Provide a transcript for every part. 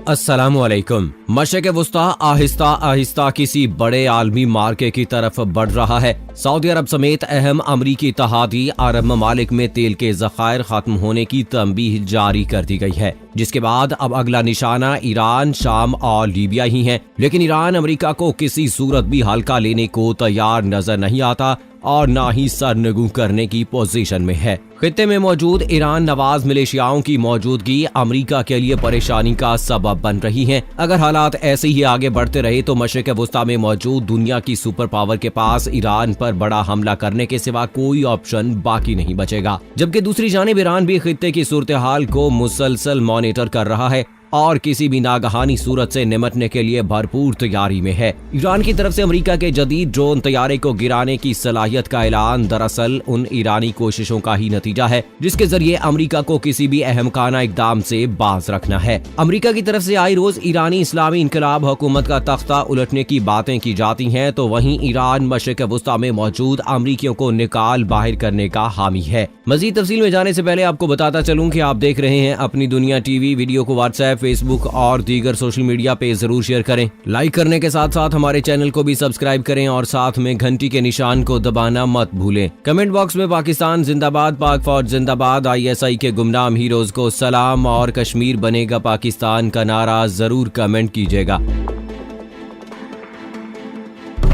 अस्सलामुअलैकुम। मशरिक़ वुस्ता आहिस्ता आहिस्ता किसी बड़े आलमी मार्के की तरफ बढ़ रहा है। सऊदी अरब समेत अहम अमरीकी इत्तेहादी अरब ममालिक में तेल के ज़खायर खत्म होने की तंबीह जारी कर दी गई है, जिसके बाद अब अगला निशाना ईरान, शाम और लीबिया ही है। लेकिन ईरान अमरीका को किसी सूरत भी हल्का लेने को तैयार नजर नहीं आता और ना ही सरनगू करने की पोजीशन में है। खित्ते में मौजूद ईरान नवाज मिलिशियाओं की मौजूदगी अमरीका के लिए परेशानी का सबब बन रही है। अगर हालात ऐसे ही आगे बढ़ते रहे तो मशरिक़ वुस्ता में मौजूद दुनिया की सुपर पावर के पास ईरान पर बड़ा हमला करने के सिवा कोई ऑप्शन बाकी नहीं बचेगा। जबकि दूसरी जानिब ईरान भी खित्ते की सूरत हाल को मुसलसल मॉनिटर कर रहा है और किसी भी नागहानी सूरत से निपटने के लिए भरपूर तैयारी में है। ईरान की तरफ से अमेरिका के जदीद ड्रोन तैयारे को गिराने की सलाहियत का ऐलान दरअसल उन ईरानी कोशिशों का ही नतीजा है, जिसके जरिए अमेरिका को किसी भी अहमकाना इकदाम से बाज रखना है। अमेरिका की तरफ से आई रोज ईरानी इस्लामी इनकलाब हुकूमत का तख्ता उलटने की बातें की जाती हैं, तो वहीं ईरान मशरिक़ वुस्ता में मौजूद अमरीकियों को निकाल बाहर करने का हामी है। मजीद तफसील में जाने से पहले आपको बताता चलूं कि आप देख रहे हैं अपनी दुनिया टीवी। वीडियो को व्हाट्सएप, फेसबुक और दीगर सोशल मीडिया पे जरूर शेयर करें। लाइक करने के साथ साथ हमारे चैनल को भी सब्सक्राइब करें और साथ में घंटी के निशान को दबाना मत भूलें। कमेंट बॉक्स में पाकिस्तान जिंदाबाद, पाक फौज जिंदाबाद, ISI के गुमनाम हीरोज को सलाम और कश्मीर बनेगा पाकिस्तान का नारा जरूर कमेंट कीजिएगा।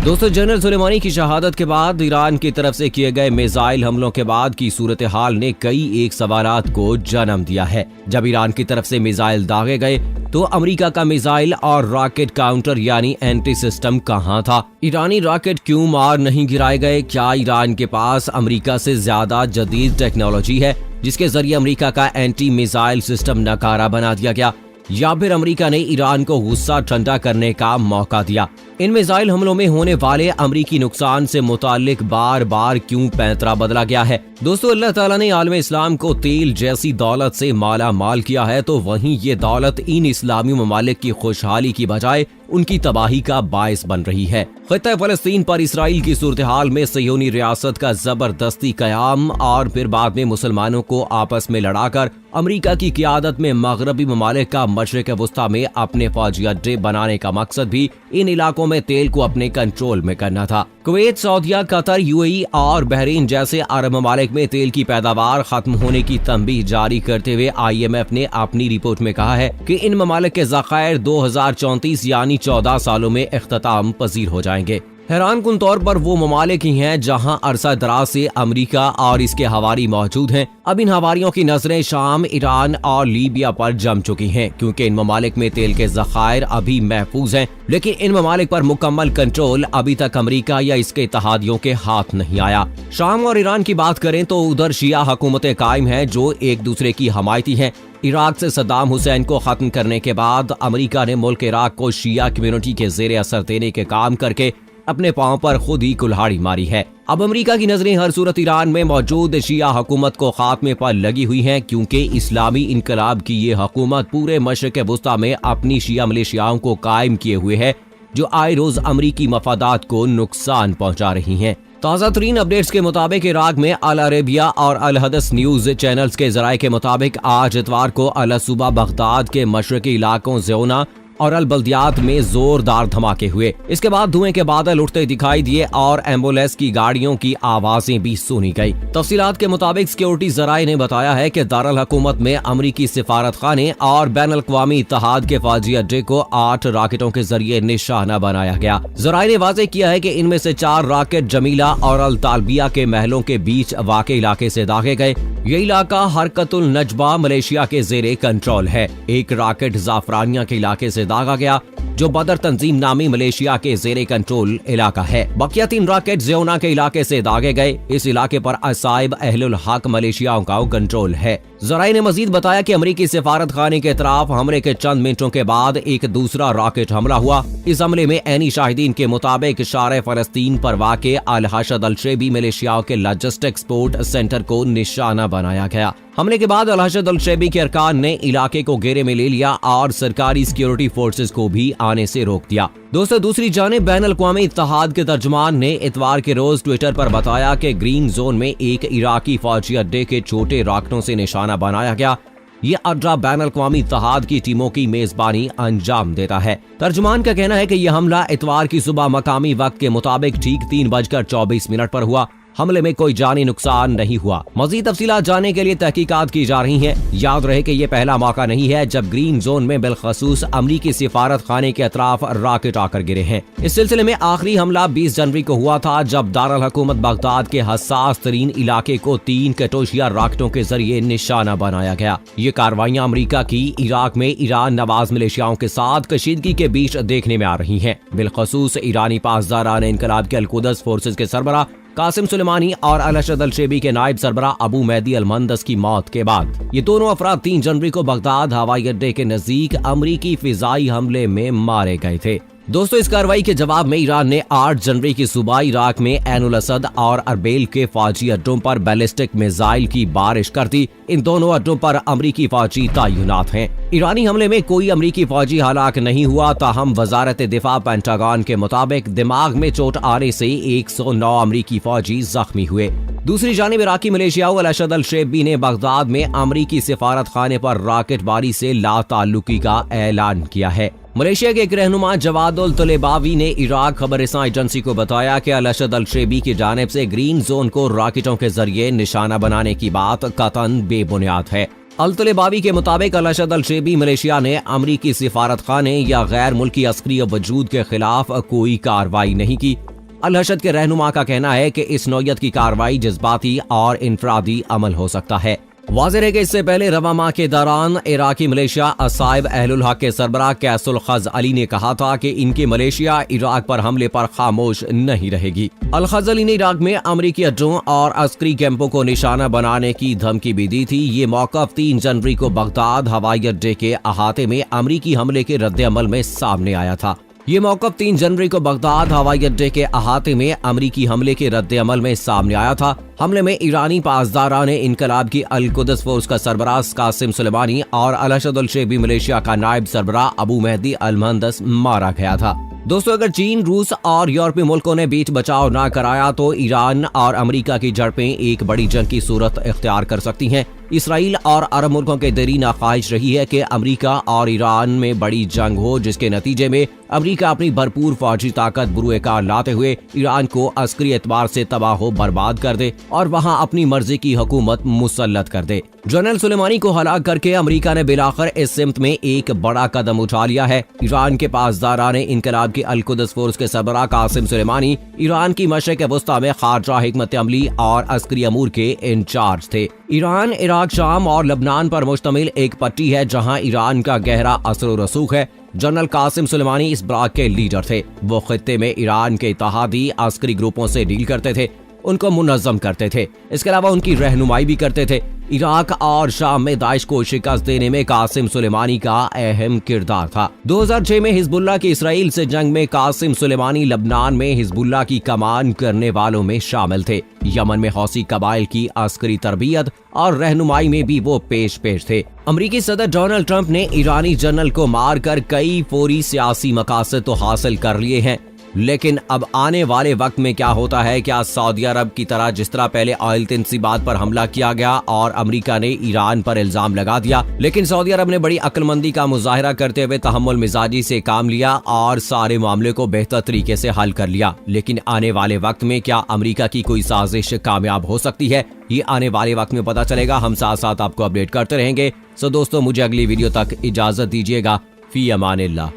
दोस्तों, जनरल सुलेमानी की शहादत के बाद ईरान की तरफ से किए गए मिसाइल हमलों के बाद की सूरत हाल ने कई एक सवालात को जन्म दिया है। जब ईरान की तरफ से मिसाइल दागे गए तो अमेरिका का मिसाइल और रॉकेट काउंटर यानी एंटी सिस्टम कहां था? ईरानी रॉकेट क्यों मार नहीं गिराए गए? क्या ईरान के पास अमेरिका से ज्यादा जदीद टेक्नोलॉजी है जिसके जरिए अमेरिका का एंटी मिसाइल सिस्टम नकारा बना दिया गया, या फिर अमेरिका ने ईरान को गुस्सा ठंडा करने का मौका दिया? इन मिसाइल हमलों में होने वाले अमरीकी नुकसान से मुतालिक बार बार क्यों पैंतरा बदला गया है? दोस्तों, अल्लाह ताला ने आलम इस्लाम को तेल जैसी दौलत से माला माल किया है, तो वहीं ये दौलत इन इस्लामी ममालिक की खुशहाली की बजाय उनकी तबाही का बायस बन रही है। खित्ता फलस्तीन पर इसराइल की सूरत हाल में सयोनी रियासत का जबरदस्ती कयाम और फिर बाद में मुसलमानों को आपस में लड़ाकर अमेरिका की क़ियादत में मगरबी ममालिक का मशरिक़ वुस्ता में अपने फौजी अड्डे बनाने का मकसद भी इन इलाकों में तेल को अपने कंट्रोल में करना था। कुवैत, सऊदीया, कतर, UAE और बहरीन जैसे अरब ममालिक में तेल की पैदावार खत्म होने की तंबीह जारी करते हुए IMF ने अपनी रिपोर्ट में कहा है कि इन ममालिक के ज़खायर 2034 यानी 14 सालों में इख्तिताम पजीर हो जाएंगे। हैरान कुन तौर पर वो ममालिक ही हैं जहां अरसा दराज से अमेरिका और इसके हवारी मौजूद हैं। अब इन हवारियों की नजरें शाम, ईरान और लीबिया पर जम चुकी हैं, क्योंकि इन ममालिक में तेल के ज़खायर अभी महफूज हैं, लेकिन इन ममालिक पर मुकम्मल कंट्रोल अभी तक अमेरिका या इसके इत्तेहादियों के हाथ नहीं आया। शाम और ईरान की बात करें तो उधर शिया हुकूमतें कायम हैं जो एक दूसरे की हमायती हैं। इराक से सद्दाम हुसैन को खत्म करने के बाद अमेरिका ने मुल्क इराक को शिया कम्युनिटी के जेर असर देने के काम करके अपने पांव पर खुद ही कुल्हाड़ी मारी है। अब अमेरिका की नजरें हर सूरत ईरान में मौजूद शिया हुकूमत को खात्मे पर लगी हुई हैं, क्योंकि इस्लामी इनकलाब की ये हुकूमत पूरे मशरिक़ वुस्ता में अपनी शिया मिलिशियाओं को कायम किए हुए है, जो आए रोज अमरीकी मफादात को नुकसान पहुंचा रही हैं। ताज़ा तरीन अपडेट्स के मुताबिक इराक में अल अरेबिया और अल हदस न्यूज चैनल्स के जराये के मुताबिक आज इतवार को अल सुबह बगदाद के मशरकी इलाकों ज़ेओना और अल बल्दियात में जोरदार धमाके हुए। इसके बाद धुएं के बादल उठते दिखाई दिए और एम्बुलेंस की गाड़ियों की आवाजें भी सुनी गई। तफसीलात के मुताबिक सिक्योरिटी जराये ने बताया है कि दारुल हुकूमत में अमरीकी सिफारत खाने और बैन अल-अक़वामी इत्तेहाद के फौजी अड्डे को 8 रॉकेटों के जरिए निशाना बनाया गया। जराये ने वाज़ेह किया है कि इनमें से 4 रॉकेट जमीला और अल तालबिया के महलों के बीच वाक़े इलाके से दागे गए। ये इलाका हरकतुल नजबा मलेशिया के जेरे कंट्रोल है। एक रॉकेट जाफरानिया के इलाके से दागा गया, जो बदर तंजीम नामी मलेशिया के जेरे कंट्रोल इलाका है। बकिया 3 रॉकेट ज़ेओना के इलाके से दागे गए। इस इलाके पर असाइब अहलुल हक मलेशियाओं का कंट्रोल है। जराये ने मजीद बताया कि अमरीकी सिफारत खाने के तरफ हमले के चंद मिनटों के बाद एक दूसरा रॉकेट हमला हुआ। इस हमले में ऐनी शाहिदीन के मुताबिक शार फलस्तीन पर वाक़े अल हशद अल शेबी मलेशियाओं के लॉजिस्टिक एक्सपोर्ट सेंटर को निशाना बनाया गया। हमले के बाद अल हशद अल शेबी के अरकान ने इलाके को घेरे में ले लिया और सरकारी सिक्योरिटी फोर्सेस को भी आने से रोक दिया। दोस्तों, दूसरी जानिब बैन अल-अक़वामी इत्तेहाद के तर्जुमान ने इतवार के रोज ट्विटर पर बताया कि ग्रीन जोन में एक इराकी फौजी अड्डे के छोटे रॉकेटों से निशाना बनाया गया ये अड्रा बैन अल-अक़वामी इत्तेहाद की टीमों की मेजबानी अंजाम देता है। तर्जुमान का कहना है कि यह हमला इतवार की सुबह मकामी वक्त के मुताबिक ठीक 3:24 पर हुआ। हमले में कोई जानी नुकसान नहीं हुआ। मजीद तफसीलात जानने के लिए तहकीकात की जा रही हैं। याद रहे कि ये पहला मौका नहीं है जब ग्रीन जोन में बिलखसूस अमरीकी सिफारत खाने के अतराफ रॉकेट आकर गिरे हैं। इस सिलसिले में आखिरी हमला 20 जनवरी को हुआ था, जब दारुल हुकूमत बगदाद के हसास तरीन इलाके को 3 कटोशिया रॉकेटों के जरिए निशाना बनाया गया। ये कार्रवाइयां अमरीका की इराक में ईरान नवाज मिलिशियाओं के साथ कशीदगी के बीच देखने में आ रही हैं। बिलखसूस ईरानी पासदारान इनकलाब के अल-कुद्स फोर्सेज के सरबरा कासिम सुलेमानी और अल-अशद अल-शेबी के नायब सरबरा अबू मेहदी अल-मुहंदिस की मौत के बाद ये दोनों अफराद 3 जनवरी को बगदाद हवाई अड्डे के नजदीक अमरीकी फिजाई हमले में मारे गए थे। दोस्तों, इस कार्रवाई के जवाब में ईरान ने 8 जनवरी की सुबह इराक में ऐनुल असद और अरबेल के फौजी अड्डों पर बैलिस्टिक मिसाइल की बारिश कर दी। इन दोनों अड्डों पर अमरीकी फौजी तैनात हैं। ईरानी हमले में कोई अमरीकी फौजी हलाक नहीं हुआ, ताहम वजारत दिफा पेंटागन के मुताबिक दिमाग में चोट आने से 109 अमरीकी फौजी जख्मी हुए। दूसरी जानिब इराकी मिलिशियाओं अल-अशद अल-शेबी ने बगदाद में अमरीकी सिफारत खाने पर रॉकेटबारी से लाताल्लुकी का ऐलान किया है। मलेशिया के एक रहनुमा जवादुल तलेबावी ने इराक खबरसां एजेंसी को बताया कि अल-अशद अल-शेबी की जानिब से ग्रीन जोन को रॉकेटों के जरिए निशाना बनाने की बात कतन बेबुनियाद है। अल-तलेबावी के मुताबिक अल-अशद अल-शेबी मलेशिया ने अमरीकी सिफारत खाने या गैर मुल्की अस्करी वजूद के खिलाफ कोई कार्रवाई नहीं की। अल-अशद के रहनुमा का कहना है कि इस नौयत की कार्रवाई जज्बाती और इनफरादी अमल हो सकता है। वाज़ेह है कि इससे पहले रवा माह के दौरान इराकी मलेशिया असाइब अहलुल हक के सरबराह कैसुल खज अली ने कहा था कि इनके मलेशिया इराक पर हमले पर खामोश नहीं रहेगी। अल खज अली ने इराक में अमरीकी अड्डों और अस्करी कैंपों को निशाना बनाने की धमकी भी दी थी। ये मौक़िफ़ 3 जनवरी को बगदाद हवाई अड्डे के अहाते में अमरीकी हमले के रद्द-ए-अमल में सामने आया था। ये मौक़िफ़ 3 जनवरी को बगदाद हवाई अड्डे के अहाते में अमरीकी हमले के रद्द-ए-अमल में सामने आया था। हमले में ईरानी पासदारान इनकलाब की अल-कुद्स फोर्स का सरबराह कासिम सुलेमानी और अल-अशद अल-शेबी मलेशिया का नायब सरबराह अबू मेहदी अल-मुहंदिस मारा गया था। दोस्तों, अगर चीन, रूस और यूरोपीय मुल्कों ने बीच बचाव न कराया तो ईरान और अमेरिका की झड़पें एक बड़ी जंग की सूरत इख्तियार कर सकती हैं। इसराइल और अरब मुल्कों के देरीना ख्वाहिश रही है कि अमेरिका और ईरान में बड़ी जंग हो, जिसके नतीजे में अमेरिका अपनी भरपूर फौजी ताकत बुरुए कार लाते हुए ईरान को अस्करी एतबार से तबाह बर्बाद कर दे और वहां अपनी मर्जी की हुकूमत मुसल्लत कर दे। जनरल सुलेमानी को हलाक करके अमेरिका ने बिलाखिर इस सिमत में एक बड़ा कदम उठा लिया है। ईरान के पासदारान इनकलाब की अल-कुद्स फोर्स के सरबराह कासिम सुलेमानी ईरान की मशरिक़ वस्ता में खारजा हिकमत अमली और अस्करी अमूर के इंचार्ज थे। ईरान, इराक, शाम और लबनान पर मुश्तमिल एक पट्टी है जहां ईरान का गहरा असर व रसूख है। जनरल कासिम सुलेमानी इस ब्लॉक के लीडर थे। वो खित्ते में ईरान के इत्तेहादी अस्करी ग्रुपों से डील करते थे, उनको मुनज़्ज़म करते थे। इसके अलावा उनकी रहनुमाई भी करते थे। इराक और शाम में दाइश को शिकस्त देने में कासिम सुलेमानी का अहम किरदार था। 2006 में हिजबुल्लाह की इसराइल से जंग में कासिम सुलेमानी लबनान में हिजबुल्लाह की कमान करने वालों में शामिल थे। यमन में हौसी कबाइल की अस्करी तरबियत और रहनुमाई में भी वो पेश थे। अमरीकी सदर डोनाल्ड ट्रंप ने ईरानी जनरल को मारकर कई फौरी सियासी मकासद तो हासिल कर लिए हैं, लेकिन अब आने वाले वक्त में क्या होता है? क्या सऊदी अरब की तरह, जिस तरह पहले ऑयल तंसीबात पर हमला किया गया और अमेरिका ने ईरान पर इल्जाम लगा दिया, लेकिन सऊदी अरब ने बड़ी अक्लमंदी का मुजाहिरा करते हुए तहम्मुल मिजाजी से काम लिया और सारे मामले को बेहतर तरीके से हल कर लिया। लेकिन आने वाले वक्त में क्या अमेरिका की कोई साजिश कामयाब हो सकती है? ये आने वाले वक्त में पता चलेगा। हम साथ साथ आपको अपडेट करते रहेंगे। सो दोस्तों, मुझे अगली वीडियो तक इजाजत दीजिएगा। फी अमानिल्लाह।